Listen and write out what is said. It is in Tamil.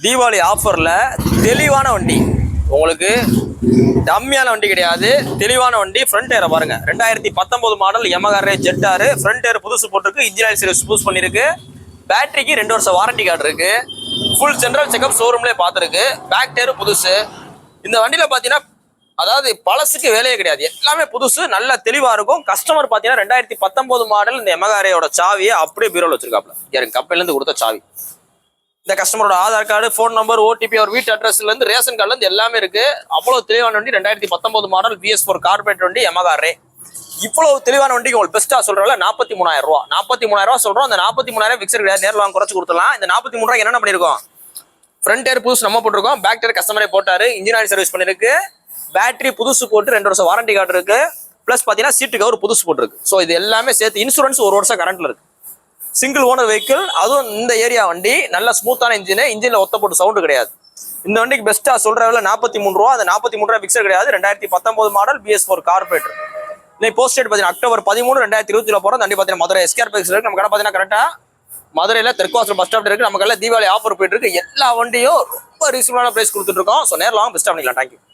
தீபாவளி ஆஃபர்ல தெளிவான வண்டி உங்களுக்கு. டம்மியான வண்டி கிடையாது, தெளிவான வண்டி. ஃப்ரண்ட் டயரை பாருங்க, 2019 model Yamaha Ray ZR. Front tyre புதுசு போட்டிருக்கு, இன்ஜின் ஆயில் சர்வீஸ் புதுசு பண்ணிருக்கு. பேட்டரிக்கு 2 வருஷம் வாரண்டி கார்டு இருக்கு. ஃபுல் ஜெனரல் செக்அப் ஷோரூம்லேயே பார்த்துருக்கு. பேக் டயர் புதுசு. இந்த வண்டியில பாத்தீங்கன்னா அதாவது பழசுக்கு வேலையே கிடையாது, எல்லாமே புதுசு, நல்ல தெளிவா இருக்கும். கஸ்டமர் பாத்தீங்கன்னா 2019 மாடல் இந்த Yamaha Rayயோட சாவியை அப்படியே பீரோல வச்சிருக்காப்ல. எனக்கு கம்பெனில இருந்து கொடுத்த சாவி. இந்த கஸ்டமரோட Aadhaar card, phone number, OTP, அவர் வீட்டு அட்ரஸ்ல இருந்து ரேஷன் கார்டுல இருந்து எல்லாமே இருக்கு. அவ்வளவு தெளிவான வண்டி. 2019 மாடல் BS4 கார்பரேட் வண்டி Yamaha Ray. இவ்வளவு தெளிவான வண்டிக்கு உங்களுக்கு பெஸ்டா சொல்றல 43,000 ரூபா. 43,000 ரூபா சொல்றோம். அந்த 43,000 பிக்சர் கிடையாது, நேரில் வாங்க குறைச்சு கொடுத்துலாம். இந்த 43 ரூபாய் என்னென்ன பண்ணிருக்கோம்? ஃப்ரண்ட் டயர் புதுசு நம்ம போட்டிருக்கோம், பேக் டயர் கஸ்டமரே போட்டாரு, இன்ஜின் ஆயில் சர்வீஸ் பண்ணிருக்கு. பேட்டரி புதுசு போட்டு 2 வருஷம் வாரண்டி கார்டு இருக்கு. பிளஸ் பாத்தீங்கன்னா சீட்டு கவர் புதுசு போட்டிருக்கு. ஸோ இது எல்லாமே சேர்த்து இன்சூரன்ஸ் 1 வருஷம் கரண்ட்ல இருக்கு. சிங்கிள் ஓனர் வெஹிக்கிள், அதுவும் இந்த ஏரியா வண்டி. நல்ல ஸ்மூத்தான இன்ஜின்ல ஒத்த போட்டு சவுண்டு கிடையாது. இந்த வண்டிக்கு பெஸ்டா சொல்ற விலை 43 ரூபா. அந்த 43 ரூபா பிக்சர் கிடையாது. 2019 மாடல் BS4 கார்பரேட்டர். இன்னைக்கு போஸ்ட் டேட் பாத்தீங்கன்னா அக்டோபர் 13, 2020 போறோம். வண்டி பாத்தீங்கன்னா மதுரை SKR இருக்கு. நம்ம கடை பாத்தீங்கன்னா கரெக்டா மதுரையில தெற்குவாசல் பஸ் ஸ்டாப் இருக்கு. நமக்கு எல்லாம் தீபாவளி ஆஃபர் போயிட்டு இருக்கு. எல்லா வண்டியும் ரொம்ப ரீசனபிளான பிரைஸ் கொடுத்துட்டு இருக்கோம். ஸோ நேரில் வாங்க, பெஸ்ட்டாக பண்ணிக்கலாம். தேங்க்யூ.